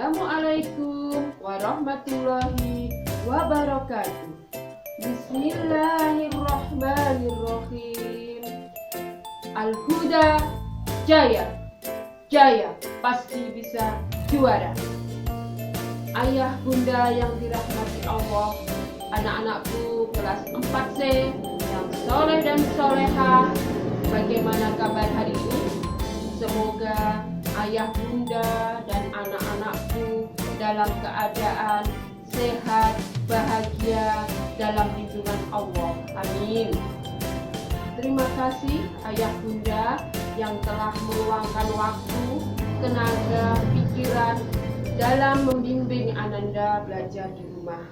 Assalamualaikum warahmatullahi wabarakatuh. Bismillahirrahmanirrahim. Al-Huda jaya, jaya pasti bisa juara. Ayah bunda yang dirahmati Allah, anak-anakku kelas 4C yang soleh dan solehah, bagaimana kabar hari ini? Semoga ayah bunda dan anak-anakku dalam keadaan sehat, bahagia dalam lindungan Allah. Amin. Terima kasih ayah bunda yang telah meluangkan waktu, tenaga, pikiran dalam membimbing Ananda belajar di rumah.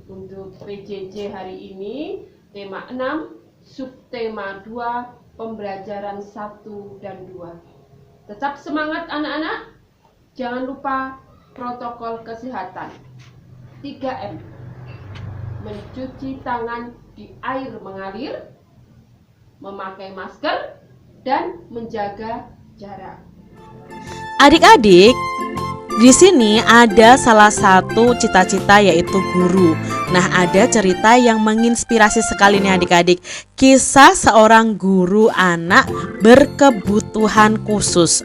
Untuk PJJ hari ini, tema 6, subtema 2, pembelajaran 1 dan 2. Tetap semangat anak-anak, jangan lupa protokol kesehatan 3M. Mencuci tangan di air mengalir, memakai masker, dan menjaga jarak. Adik-adik, di sini ada salah satu cita-cita yaitu guru. Nah, ada cerita yang menginspirasi sekali nih adik-adik. Kisah seorang guru anak berkebutuhan khusus.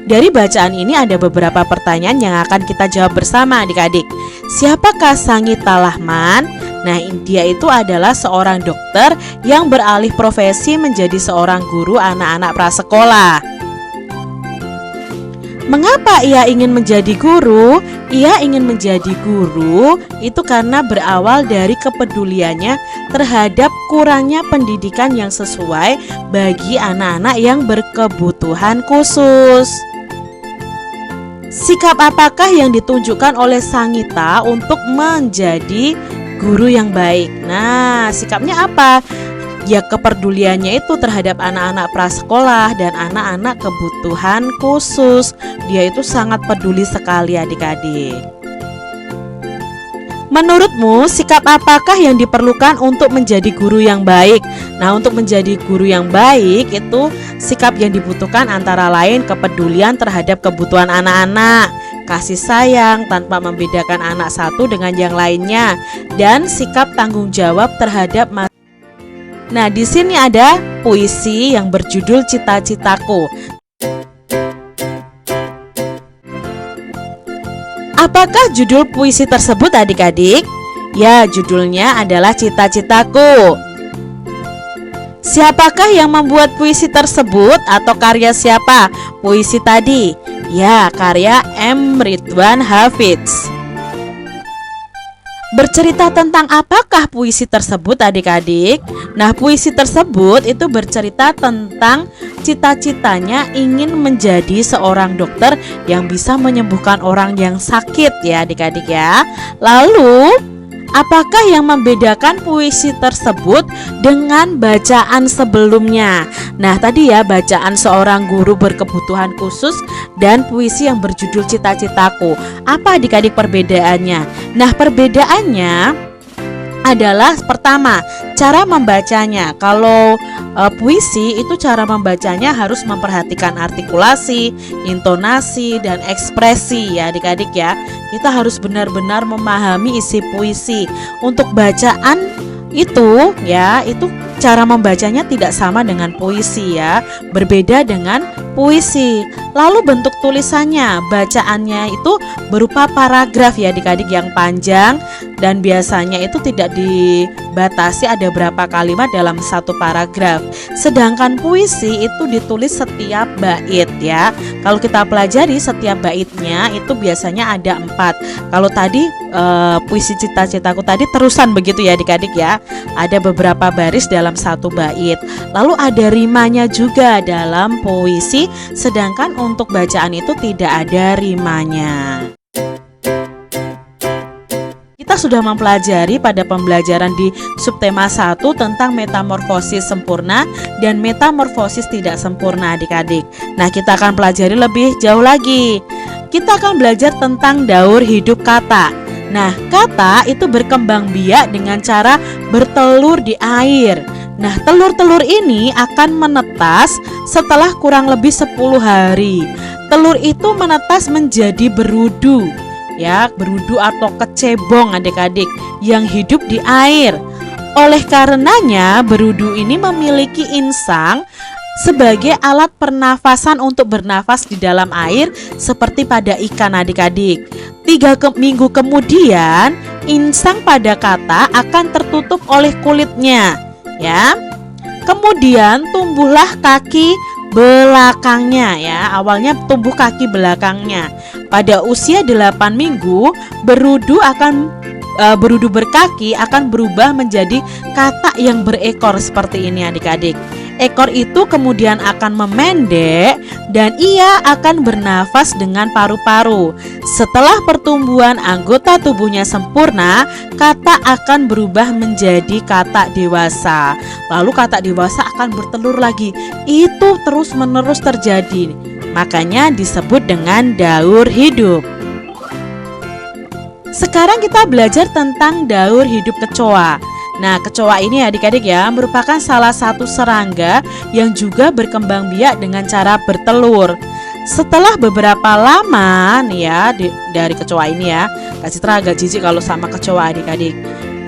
Dari bacaan ini ada beberapa pertanyaan yang akan kita jawab bersama adik-adik. Siapakah Sangita Lahman? Nah, dia itu adalah seorang dokter yang beralih profesi menjadi seorang guru anak-anak prasekolah. Mengapa ia ingin menjadi guru? Ia ingin menjadi guru itu karena berawal dari kepeduliannya terhadap kurangnya pendidikan yang sesuai bagi anak-anak yang berkebutuhan khusus. Sikap apakah yang ditunjukkan oleh Sangita untuk menjadi guru yang baik? Nah, sikapnya apa? Ya, kepeduliannya itu terhadap anak-anak prasekolah dan anak-anak kebutuhan khusus. Dia itu sangat peduli sekali adik-adik. Menurutmu, sikap apakah yang diperlukan untuk menjadi guru yang baik? Nah, untuk menjadi guru yang baik itu sikap yang dibutuhkan antara lain kepedulian terhadap kebutuhan anak-anak, kasih sayang tanpa membedakan anak satu dengan yang lainnya, dan sikap tanggung jawab terhadap masyarakat. Nah, di sini ada puisi yang berjudul Cita-citaku. Apakah judul puisi tersebut adik-adik? Ya, judulnya adalah Cita-citaku. Siapakah yang membuat puisi tersebut atau karya siapa puisi tadi? Ya, karya M. Ridwan Hafidz. Bercerita tentang apakah puisi tersebut adik-adik? Nah, puisi tersebut itu bercerita tentang cita-citanya ingin menjadi seorang dokter yang bisa menyembuhkan orang yang sakit ya adik-adik ya. Lalu, apakah yang membedakan puisi tersebut dengan bacaan sebelumnya? Nah, tadi ya bacaan seorang guru berkebutuhan khusus dan puisi yang berjudul Cita-citaku. Apa adik-adik perbedaannya? Nah, perbedaannya adalah pertama, cara membacanya. Kalau puisi itu cara membacanya harus memperhatikan artikulasi, intonasi, dan ekspresi ya adik-adik ya. Kita harus benar-benar memahami isi puisi. Untuk bacaan itu ya, itu cara membacanya tidak sama dengan puisi ya, berbeda dengan puisi. Lalu bentuk tulisannya, bacaannya itu berupa paragraf ya adik-adik yang panjang, dan biasanya itu tidak dibatasi ada berapa kalimat dalam satu paragraf. Sedangkan puisi itu ditulis setiap bait ya. Kalau kita pelajari setiap baitnya itu biasanya ada 4. Kalau tadi puisi Cita-citaku tadi terusan begitu ya adik-adik ya. Ada beberapa baris dalam satu bait. Lalu ada rimanya juga dalam puisi, sedangkan untuk bacaan itu tidak ada rimanya. Kita sudah mempelajari pada pembelajaran di subtema 1 tentang metamorfosis sempurna dan metamorfosis tidak sempurna adik-adik. Nah, kita akan pelajari lebih jauh lagi. Kita akan belajar tentang daur hidup kata. Nah, kata itu berkembang biak dengan cara bertelur di air. Nah, telur-telur ini akan menetas setelah kurang lebih 10 hari. Telur itu menetas menjadi berudu, ya, berudu atau kecebong adik-adik yang hidup di air. Oleh karenanya, berudu ini memiliki insang sebagai alat pernafasan untuk bernafas di dalam air seperti pada ikan adik-adik. 3 minggu kemudian, insang pada kata akan tertutup oleh kulitnya, ya. Kemudian tumbuhlah kaki belakangnya, ya. Awalnya tumbuh kaki belakangnya. Pada usia 8 minggu, berudu berkaki akan berubah menjadi katak yang berekor seperti ini adik-adik. Ekor itu kemudian akan memendek dan ia akan bernafas dengan paru-paru. Setelah pertumbuhan anggota tubuhnya sempurna, katak akan berubah menjadi katak dewasa. Lalu katak dewasa akan bertelur lagi. Itu terus-menerus terjadi. Makanya disebut dengan daur hidup. Sekarang kita belajar tentang daur hidup kecoa. Nah, kecoa ini adik-adik ya merupakan salah satu serangga yang juga berkembang biak dengan cara bertelur. Setelah beberapa lama nih ya dari kecoa ini ya, Kak Citra agak jijik kalau sama kecoa adik-adik.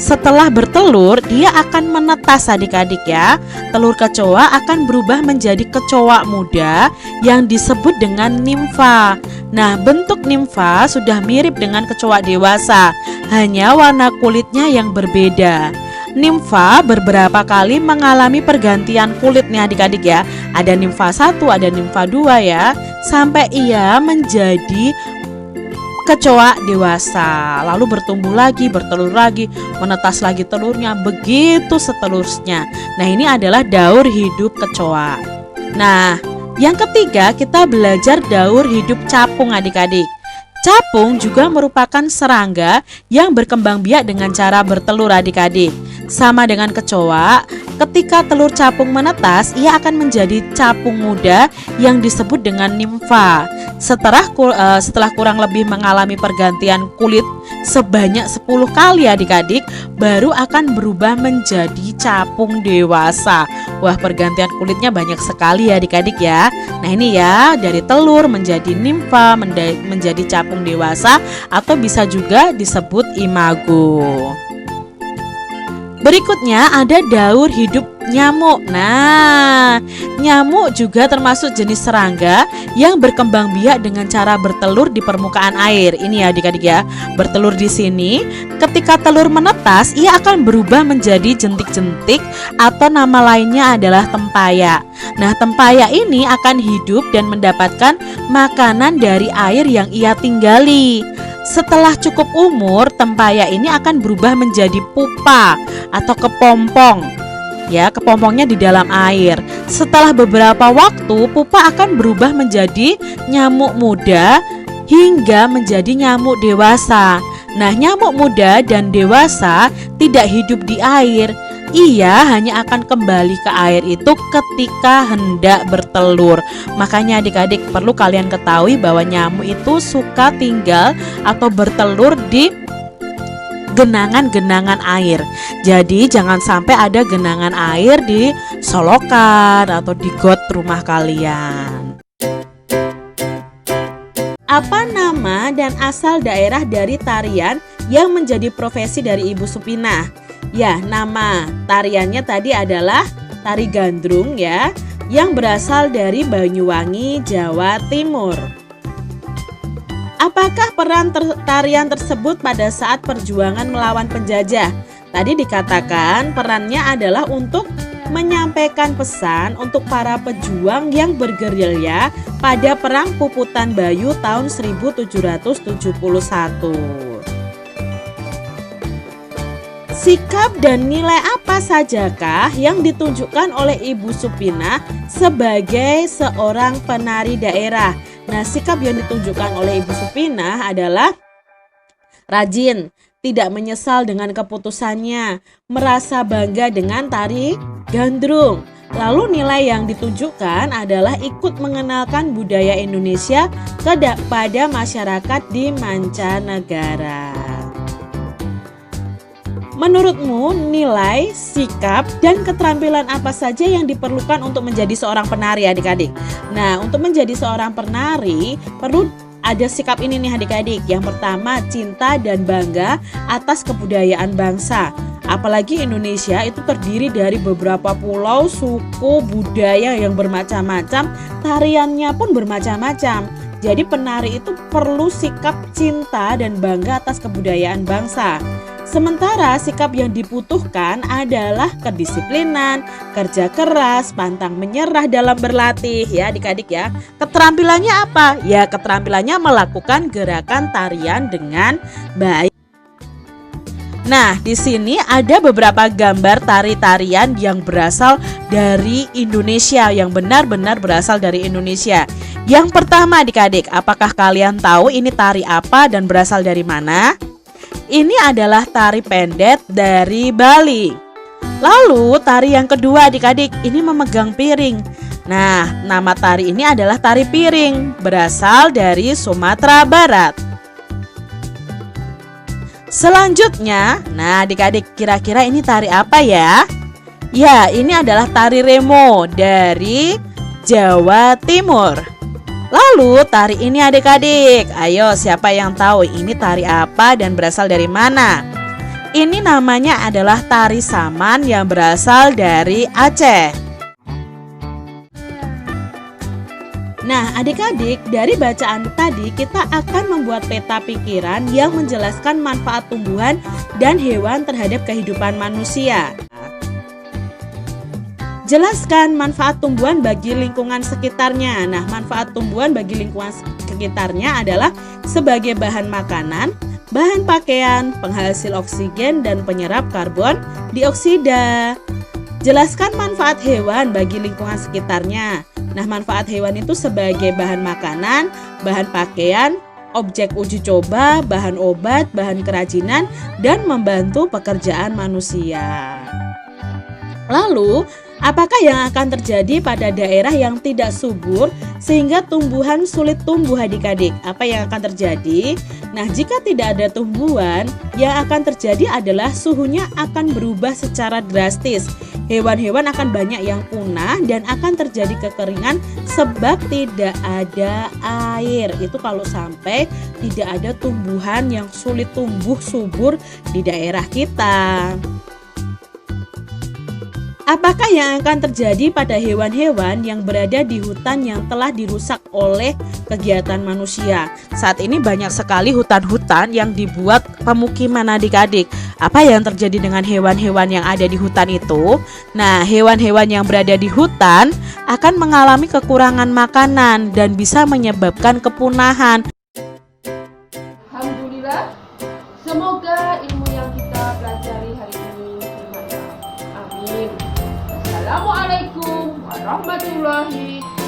Setelah bertelur, dia akan menetas adik-adik ya. Telur kecoa akan berubah menjadi kecoa muda yang disebut dengan nimfa. Nah, bentuk nimfa sudah mirip dengan kecoa dewasa, hanya warna kulitnya yang berbeda. Nimfa beberapa kali mengalami pergantian kulit nih adik-adik ya. Ada nimfa 1, ada nimfa 2 ya, sampai ia menjadi kecoa dewasa. Lalu bertumbuh lagi, bertelur lagi, menetas lagi telurnya, begitu seterusnya. Nah, ini adalah daur hidup kecoa. Nah, yang ketiga kita belajar daur hidup capung adik-adik. Capung juga merupakan serangga yang berkembang biak dengan cara bertelur adik-adik. Sama dengan kecoa, ketika telur capung menetas, ia akan menjadi capung muda yang disebut dengan nimfa. Setelah kurang lebih mengalami pergantian kulit sebanyak 10 kali adik-adik, baru akan berubah menjadi capung dewasa. Wah, pergantian kulitnya banyak sekali ya adik-adik ya. Nah, ini ya, dari telur menjadi nimfa, menjadi capung dewasa, atau bisa juga disebut imago. Berikutnya ada daur hidup nyamuk. Nah, nyamuk juga termasuk jenis serangga yang berkembang biak dengan cara bertelur di permukaan air. Ini ya adik-adik ya, bertelur di sini. Ketika telur menetas, ia akan berubah menjadi jentik-jentik atau nama lainnya adalah tempayak. Nah, tempayak ini akan hidup dan mendapatkan makanan dari air yang ia tinggali. Setelah cukup umur, tempayak ini akan berubah menjadi pupa atau kepompong. Ya, kepompongnya di dalam air. Setelah beberapa waktu, pupa akan berubah menjadi nyamuk muda hingga menjadi nyamuk dewasa. Nah, nyamuk muda dan dewasa tidak hidup di air. Ia hanya akan kembali ke air itu ketika hendak bertelur. Makanya adik-adik perlu kalian ketahui bahwa nyamuk itu suka tinggal atau bertelur di genangan-genangan air. Jadi jangan sampai ada genangan air di solokan atau di got rumah kalian. Apa nama dan asal daerah dari tarian yang menjadi profesi dari Ibu Supinah? Ya, nama tariannya tadi adalah tari gandrung ya, yang berasal dari Banyuwangi, Jawa Timur. Apakah peran tarian tersebut pada saat perjuangan melawan penjajah? Tadi dikatakan perannya adalah untuk menyampaikan pesan untuk para pejuang yang bergerilya pada Perang Puputan Bayu tahun 1771. Sikap dan nilai apa sajakah yang ditunjukkan oleh Ibu Supinah sebagai seorang penari daerah? Nah, sikap yang ditunjukkan oleh Ibu Supinah adalah rajin, tidak menyesal dengan keputusannya, merasa bangga dengan tari gandrung. Lalu nilai yang ditunjukkan adalah ikut mengenalkan budaya Indonesia kepada masyarakat di mancanegara. Menurutmu nilai, sikap, dan keterampilan apa saja yang diperlukan untuk menjadi seorang penari adik-adik? Nah, untuk menjadi seorang penari perlu ada sikap ini nih adik-adik. Yang pertama, cinta dan bangga atas kebudayaan bangsa. Apalagi Indonesia itu terdiri dari beberapa pulau, suku, budaya yang bermacam-macam, tariannya pun bermacam-macam. Jadi penari itu perlu sikap cinta dan bangga atas kebudayaan bangsa. Sementara sikap yang dibutuhkan adalah kedisiplinan, kerja keras, pantang menyerah dalam berlatih ya adik-adik ya. Keterampilannya apa? Ya keterampilannya melakukan gerakan tarian dengan baik. Nah, di sini ada beberapa gambar tari-tarian yang berasal dari Indonesia, yang benar-benar berasal dari Indonesia. Yang pertama adik-adik, apakah kalian tahu ini tari apa dan berasal dari mana? Ini adalah tari pendet dari Bali. Lalu tari yang kedua adik-adik, ini memegang piring. Nah, nama tari ini adalah tari piring, berasal dari Sumatera Barat. Selanjutnya, nah adik-adik kira-kira ini tari apa ya? Ya, ini adalah tari remo dari Jawa Timur. Lalu tari ini adik-adik, ayo siapa yang tahu ini tari apa dan berasal dari mana? Ini namanya adalah tari saman yang berasal dari Aceh. Nah adik-adik, dari bacaan tadi kita akan membuat peta pikiran yang menjelaskan manfaat tumbuhan dan hewan terhadap kehidupan manusia. Jelaskan manfaat tumbuhan bagi lingkungan sekitarnya. Nah, manfaat tumbuhan bagi lingkungan sekitarnya adalah sebagai bahan makanan, bahan pakaian, penghasil oksigen, dan penyerap karbon dioksida. Jelaskan manfaat hewan bagi lingkungan sekitarnya. Nah, manfaat hewan itu sebagai bahan makanan, bahan pakaian, objek uji coba, bahan obat, bahan kerajinan, dan membantu pekerjaan manusia. Lalu, apakah yang akan terjadi pada daerah yang tidak subur sehingga tumbuhan sulit tumbuh adik-adik? Apa yang akan terjadi? Nah, jika tidak ada tumbuhan, yang akan terjadi adalah suhunya akan berubah secara drastis. Hewan-hewan akan banyak yang punah dan akan terjadi kekeringan sebab tidak ada air. Itu kalau sampai tidak ada tumbuhan yang sulit tumbuh subur di daerah kita. Apakah yang akan terjadi pada hewan-hewan yang berada di hutan yang telah dirusak oleh kegiatan manusia? Saat ini banyak sekali hutan-hutan yang dibuat pemukiman adik-adik. Apa yang terjadi dengan hewan-hewan yang ada di hutan itu? Nah, hewan-hewan yang berada di hutan akan mengalami kekurangan makanan dan bisa menyebabkan kepunahan. Alhamdulillah, semoga ilmu yang kita pelajari hari ini bermanfaat. Amin. Assalamualaikum warahmatullahi